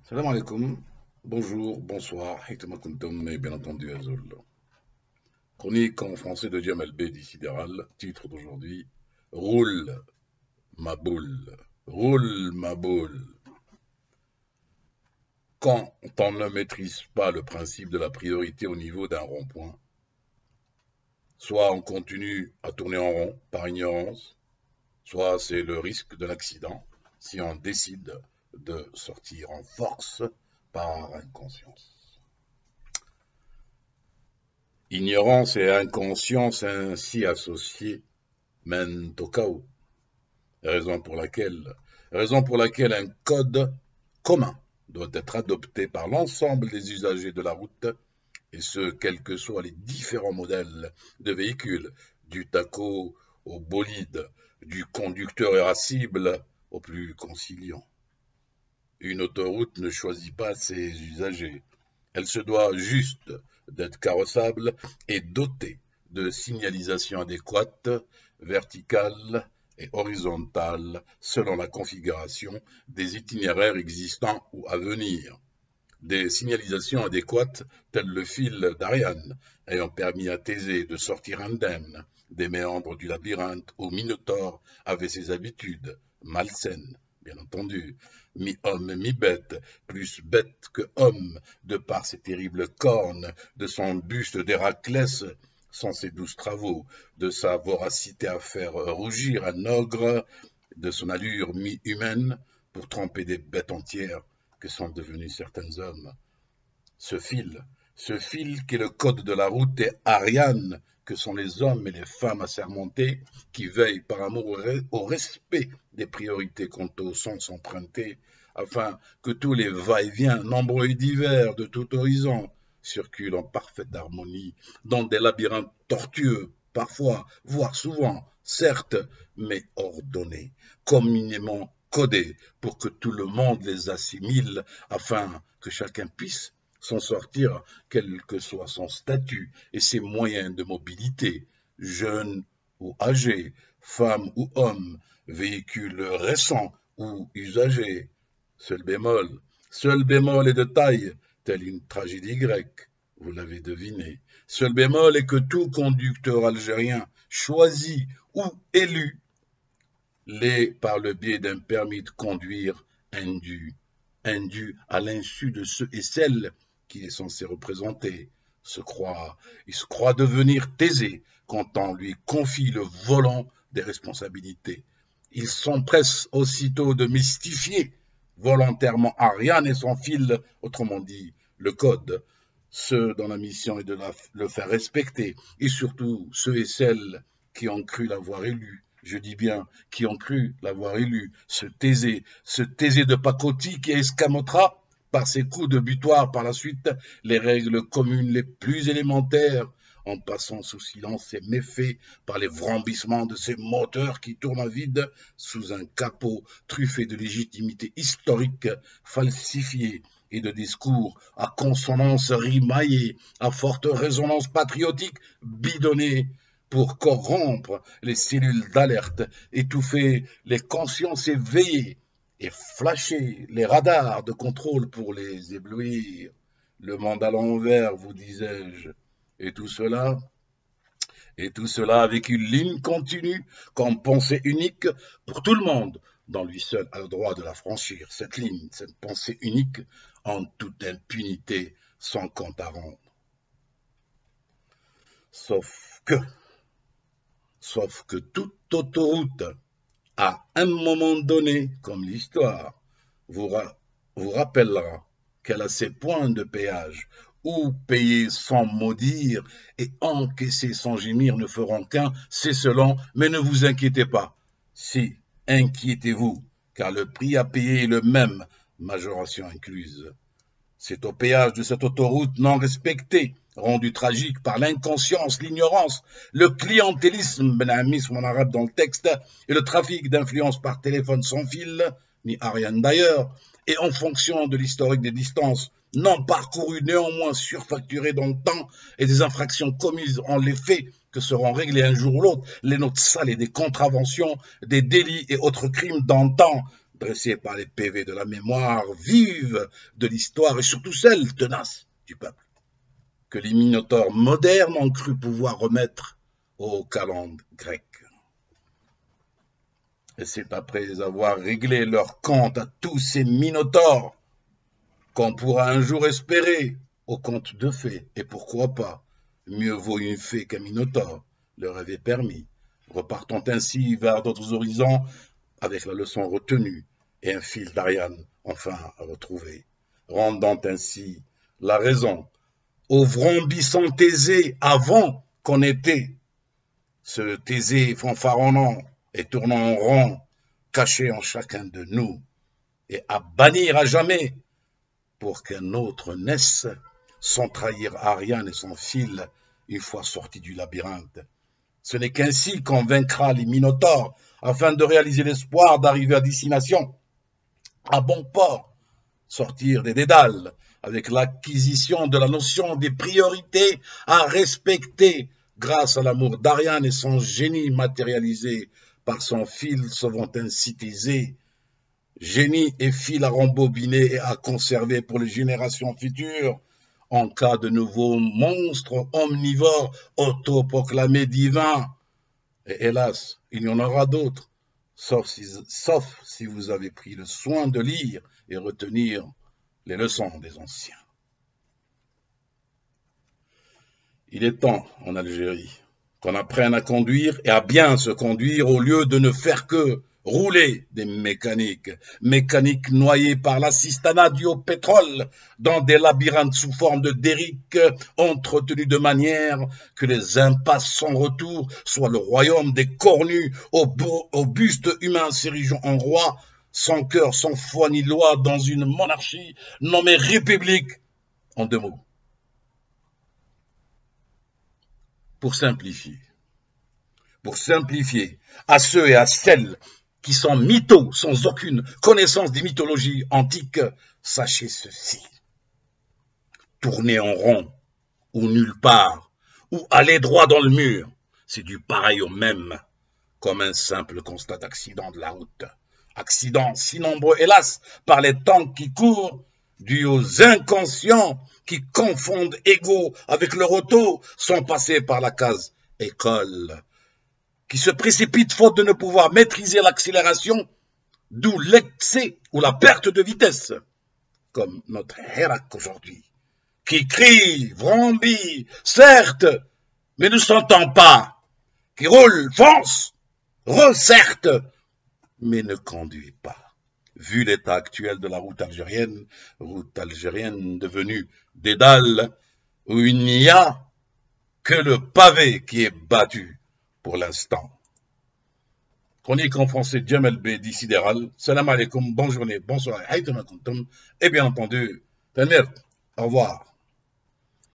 Salam alaikum, bonjour, bonsoir, Hikma Kuntum et bien entendu Azul. Chronique en français de Jamal Bedi Sidéral, titre d'aujourd'hui Roule ma boule, roule ma boule. Quand on ne maîtrise pas le principe de la priorité au niveau d'un rond-point, soit on continue à tourner en rond par ignorance, soit c'est le risque de l'accident si on décide de sortir en force par inconscience. Ignorance et inconscience ainsi associées mènent au chaos, raison pour laquelle un code commun doit être adopté par l'ensemble des usagers de la route, et ce, quels que soient les différents modèles de véhicules, du taco au bolide, du conducteur irascible au plus conciliant. Une autoroute ne choisit pas ses usagers. Elle se doit juste d'être carrossable et dotée de signalisation adéquate, verticale et horizontale, selon la configuration des itinéraires existants ou à venir. Des signalisations adéquates, telles le fil d'Ariane, ayant permis à Thésée de sortir indemne des méandres du labyrinthe où Minotaure avait ses habitudes malsaines, bien entendu, mi-homme, mi-bête, plus bête que homme, de par ses terribles cornes, de son buste d'Héraclès, sans ses 12 travaux, de sa voracité à faire rougir un ogre, de son allure mi-humaine, pour tromper des bêtes entières que sont devenus certains hommes. Ce fil qui est le code de la route est Ariane, que sont les hommes et les femmes assermentés, qui veillent par amour au respect des priorités quant au sens emprunté, afin que tous les va-et-vient nombreux et divers de tout horizon circulent en parfaite harmonie dans des labyrinthes tortueux, parfois, voire souvent, certes, mais ordonnés, communément codés pour que tout le monde les assimile, afin que chacun puisse s'en sortir, quel que soit son statut et ses moyens de mobilité, jeune ou âgé, femme ou homme, véhicule récent ou usagé. Seul bémol est de taille, telle une tragédie grecque, vous l'avez deviné. Seul bémol est que tout conducteur algérien choisi ou élu l'est par le biais d'un permis de conduire indu à l'insu de ceux et celles qu'il est censé représenter. Il se croit devenir Thésée quand on lui confie le volant des responsabilités. Il s'empresse aussitôt de mystifier volontairement Ariane et son fil, autrement dit le code, ceux dont la mission est de le faire respecter, et surtout ceux et celles qui ont cru l'avoir élu. Je dis bien qui ont cru l'avoir élu, ce Thésée de pacotille qui escamotera par ses coups de butoir par la suite les règles communes les plus élémentaires, en passant sous silence ses méfaits par les vrombissements de ses moteurs qui tournent à vide sous un capot truffé de légitimité historique falsifiée et de discours à consonance rimaillée, à forte résonance patriotique bidonnée, pour corrompre les cellules d'alerte, étouffer les consciences éveillées et flasher les radars de contrôle pour les éblouir. Le monde à l'envers, vous disais-je. Et tout cela avec une ligne continue, comme pensée unique pour tout le monde, dont lui seul a le droit de la franchir, cette ligne, cette pensée unique, en toute impunité, sans compte à rendre. Sauf que toute autoroute, à un moment donné, comme l'histoire, vous rappellera qu'elle a ses points de péage, où payer sans maudire et encaisser sans gémir ne feront qu'un, c'est selon, mais ne vous inquiétez pas. Si, inquiétez-vous, car le prix à payer est le même, majoration incluse. C'est au péage de cette autoroute non respectée, rendue tragique par l'inconscience, l'ignorance, le clientélisme, benamisme en arabe dans le texte, et le trafic d'influence par téléphone sans fil, ni Ariane d'ailleurs, et en fonction de l'historique des distances non parcourues, néanmoins surfacturées dans le temps, et des infractions commises en les faits que seront réglées un jour ou l'autre, les notes salées des contraventions, des délits et autres crimes d'antan, dressée par les PV de la mémoire vive de l'histoire et surtout celle tenace du peuple, que les minotaures modernes ont cru pouvoir remettre aux calendes grecques. Et c'est après avoir réglé leur compte à tous ces minotaures qu'on pourra un jour espérer au conte de fées. Et pourquoi pas, mieux vaut une fée qu'un minotaure, leur avait permis. Repartons ainsi vers d'autres horizons avec la leçon retenue et un fil d'Ariane enfin à retrouver. Rendant ainsi la raison au vrombissant Thésée avant qu'on était, ce Thésée fanfaronnant et tournant en rond, caché en chacun de nous, et à bannir à jamais pour qu'un autre naisse, sans trahir Ariane et son fil, une fois sorti du labyrinthe. Ce n'est qu'ainsi qu'on vaincra les minotaures, afin de réaliser l'espoir d'arriver à destination, à bon port, sortir des dédales, avec l'acquisition de la notion des priorités à respecter, grâce à l'amour d'Ariane et son génie matérialisé par son fil sauvant ainsi Thésée, génie et fil à rembobiner et à conserver pour les générations futures, en cas de nouveaux monstres omnivores autoproclamés divins. Et hélas, il y en aura d'autres, sauf si vous avez pris le soin de lire et retenir les leçons des anciens. Il est temps, en Algérie, qu'on apprenne à conduire et à bien se conduire au lieu de ne faire que rouler des mécaniques noyées par l'assistanat dû au pétrole dans des labyrinthes sous forme de derrick entretenus de manière que les impasses sans retour soient le royaume des cornus au buste humain s'érigeant en roi, sans cœur, sans foi ni loi, dans une monarchie nommée République, en 2 mots. Pour simplifier à ceux et à celles qui sont mythos sans aucune connaissance des mythologies antiques, sachez ceci. Tourner en rond, ou nulle part, ou aller droit dans le mur, c'est du pareil au même, comme un simple constat d'accident de la route. Accidents si nombreux, hélas, par les temps qui courent, dus aux inconscients qui confondent ego avec leur auto, sont passés par la case école, qui se précipitent faute de ne pouvoir maîtriser l'accélération, d'où l'excès ou la perte de vitesse, comme notre Hérac aujourd'hui, qui crie, vrombit, certes, mais ne s'entend pas, qui roule, fonce, certes, mais ne conduit pas. Vu l'état actuel de la route algérienne devenue dédale, où il n'y a que le pavé qui est battu pour l'instant. Chronique en français Djamel B. Sidéral. Salam alaikum, bonne journée, bonsoir, et bien entendu, Tanir, au revoir.